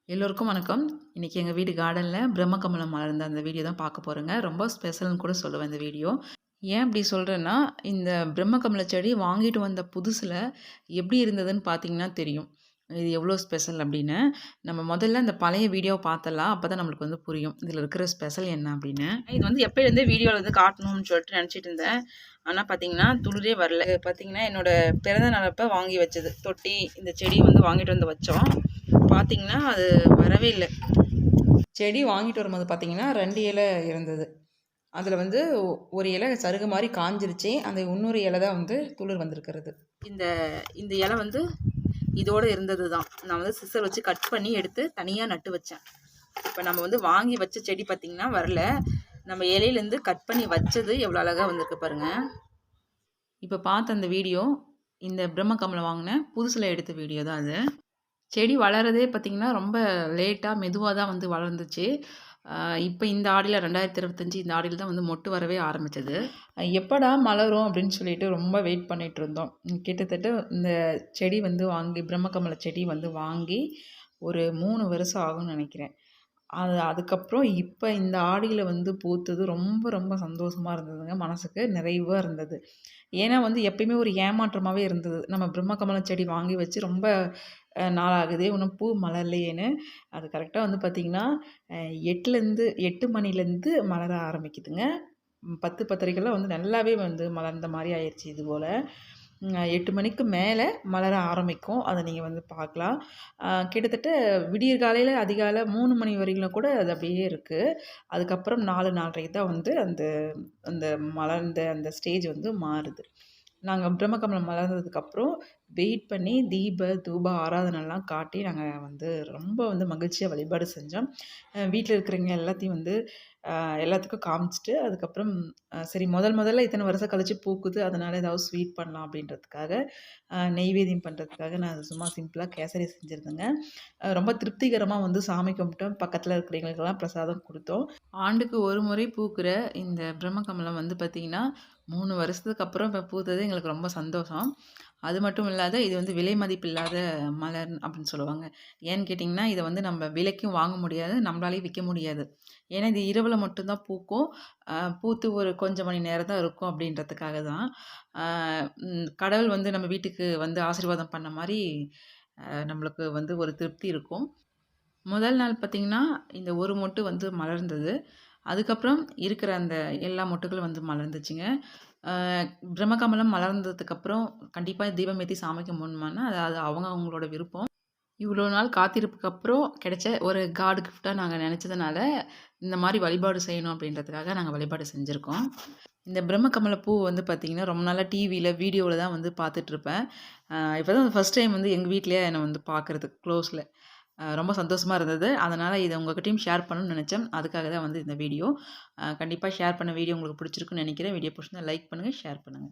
எல்லோருக்கும் வணக்கம். இன்னைக்கு எங்க வீட்டு கார்டன்ல பிரம்மகமலம் மலர்ந்த அந்த வீடியோ தான் பார்க்க போறோங்க. ரொம்ப ஸ்பெஷல்னு கூட சொல்லுவேன் இந்த வீடியோ. ஏன் இப்படி சொல்றேன்னா, இந்த பிரம்மகமல செடி வாங்கிட்டு வந்த புதுசுல எப்படி இருந்ததுன்னு பார்த்தீங்கன்னா தெரியும். இது எவ்வளோ ஸ்பெஷல் அப்படின்னு. நம்ம முதல்ல அந்த பழைய வீடியோவ பார்த்தரலாம். அப்பதான் நம்மளுக்கு வந்து புரியும். இதில இருக்கிற ஸ்பெஷல் என்ன அப்படின்னு. இது வந்து எப்பயிலேருந்தே வீடியோல வந்து காட்டணும்னு சொல்லிட்டு நினச்சிட்டு இருந்தேன். ஆனா பார்த்தீங்கன்னா, துளிரே வரல. இது பார்த்தீங்கன்னா, என்னோட பிறந்த நாள் அப்ப வாங்கி வச்சது. தொட்டி இந்த செடி வந்து வாங்கிட்டு வந்து வச்சோம். பார்த்தீங்கன்னா, அது வரவே இல்ல. செடி வாங்கிட்டு வரும்போது பார்த்தீங்கன்னா, 2 இலை இருந்தது. அதில வந்து ஒரு இலை சருகு மாரி காஞ்சிருச்சு. அந்த இன்னொரு இலை தான் வந்து துளிர் வந்திருக்கிறது. இந்த இந்த இலை வந்து இதோட இருந்தது தான். நான் வந்து சிசர் வச்சு கட் பண்ணி எடுத்து தனியா நட்டு வச்சேன். இப்ப நம்ம வந்து வாங்கி வச்ச செடி பார்த்தீங்கன்னா வரல. நம்ம இலையிலேருந்து கட் பண்ணி வச்சது எவ்வளோ அழகா வந்திருக்கு பாருங்க. இப்ப பார்த்த அந்த வீடியோ, இந்த பிரம்ம கமலம் வாங்குன புதுசுல எடுத்த வீடியோ தான் அது. செடி வளர்றதே பார்த்தீங்கன்னா, ரொம்ப லேட்டா, மெதுவா தான் வந்து வளர்ந்துச்சு. இப்ப இந்த ஆடியில 2025 இந்த ஆடியில தான் வந்து மொட்டு வரவே ஆரம்பிச்சது. எப்படா மலரும் அப்படின்னு சொல்லிட்டு ரொம்ப வெயிட் பண்ணிட்டுருந்தோம். கிட்டத்தட்ட இந்த செடி வந்து வாங்கி பிரம்மகமல செடி வந்து வாங்கி ஒரு 3 வருஷம் ஆகும்னு நெனைக்கிறேன். அதுக்கப்புறம் இப்ப இந்த ஆடியில வந்து பூத்தது ரொம்ப ரொம்ப சந்தோஷமா இருந்ததுங்க. மனசுக்கு நிறைவா இருந்தது. ஏன்னா வந்து எப்பயுமே ஒரு ஏமாற்றமாவே இருந்தது. நம்ம பிரம்ம கமலம் செடி வாங்கி வச்சு ரொம்ப நாள் ஆகுதே, இன்னும் பூ மலரலையேன்னு. அது கரெக்ட்டா வந்து பார்த்தீங்கன்னா, 8 மணிலேருந்து மலர ஆரம்பிக்குதுங்க. 10, 10:30க்கெல்லாம் வந்து நல்லாவே வந்து மலர்ந்த மாரி ஆயிருச்சு இது போல. 8 மணிக்கு மேல மலர ஆரம்பிக்கும். அத நீங்க வந்து பார்க்கலாம். கிட்டத்தட்ட விடியற் காலையில அதிகாலை 3 மணி வரையிலும் கூட அது அப்படியே இருக்கு. அதுக்கப்புறம் 4, 4:30க்கு தான் வந்து அந்த அந்த மலர்ந்த அந்த ஸ்டேஜ் வந்து மாறுது. நாங்க பிரம்மகமலம் மலர்ந்ததுக்கப்புறம் வெயிட் பண்ணி தூப ஆராதனைலாம் காட்டி நாங்க வந்து ரொம்ப வந்து மகிழ்ச்சியா வழிபாடு செஞ்சோம். வீட்ல இருக்கிறவங்க எல்லாத்தையும் வந்து எல்லாத்துக்கும் காமிச்சுட்டு, அதுக்கப்புறம் சரி முதல்ல இத்தன வருஷம் கழிச்சு பூக்குது, அதனால ஏதாவது ஸ்வீட் பண்ணலாம் அப்படின்றதுக்காக, நெய்வேத்தியம் பண்றதுக்காக நான் சும்மா சிம்பிளா கேசரி செஞ்சிருந்தேங்க. ரொம்ப திருப்திகரமா வந்து சாமி கும்பிட்டோம். பக்கத்துல இருக்கிறவங்களுக்கெல்லாம் பிரசாதம் குடுத்தோம். ஆண்டுக்கு ஒரு முறை பூக்கிற இந்த பிரம்மகமலம் வந்து பார்த்தீங்கன்னா, 3 வருஷத்துக்கு அப்புறம் இப்ப பூத்தது எங்களுக்கு ரொம்ப சந்தோஷம். அது மட்டும் இல்லாத இது வந்து விலை மதிப்பில்லாத மலர் அப்படின்னு சொல்லுவாங்க. ஏன்னு கேட்டிங்கன்னா, இத வந்து நம்ம விலைக்கும் வாங்க முடியாது, நம்மளாலயும் விக்க முடியாது. ஏன்னா, இது இரவுல மட்டும் தான் பூக்கும். பூத்து ஒரு கொஞ்சம் மணி நேரம் தான் இருக்கும் அப்படின்றதுக்காக தான். அ கடவுள் வந்து நம்ம வீட்டுக்கு வந்து ஆசீர்வாதம் பண்ண மாரி நம்மளுக்கு வந்து ஒரு திருப்தி இருக்கும். முதல் நாள் பார்த்தீங்கன்னா, இந்த ஒரு மொட்டு வந்து மலர்ந்தது. அதுக்கப்புறம் இருக்கிற அந்த எல்லா மொட்டுகளும் வந்து மலர்ந்துச்சுங்க. அ பிரம்மகமலம் மலர்ந்ததுக்கப்புறம் கண்டிப்பா தீபம் ஏத்தி சாமிக்கு கும்பிடணுமான்னா, அது அது அவங்க அவங்களோட விருப்பம். இவ்வளோ நாள் காத்திருப்புக்கு அப்புறம் கிடைச்ச ஒரு காட் கிஃப்ட்டா நாங்க நெனச்சதுனால, இந்த மாரி வழிபாடு செய்யணும் அப்படின்றதுக்காக நாங்க வழிபாடு செஞ்சிருக்கோம். இந்த பிரம்மகமல பூ வந்து பார்த்தீங்கன்னா, ரொம்ப நாளா டிவில, வீடியோல தான் வந்து பார்த்துட்ருப்பேன். இப்ப தான் ஃபர்ஸ்ட் டைம் வந்து எங்க வீட்லயே என்ன வந்து பார்க்குறது க்ளோஸ்ல. ரொம்ப சந்தோஷமா இருந்தது. அதனால இத உங்ககிட்டயும் ஷேர் பண்ணணும்னு நெனச்சேன். அதுக்காக தான் வந்து இந்த வீடியோ. கண்டிப்பா ஷேர் பண்ண வீடியோ உங்களுக்கு பிடிச்சிருக்குன்னு நெனைக்கிறேன். வீடியோ பிடிச்சிருந்தா லைக் பண்ணுங்க, ஷேர் பண்ணுங்க.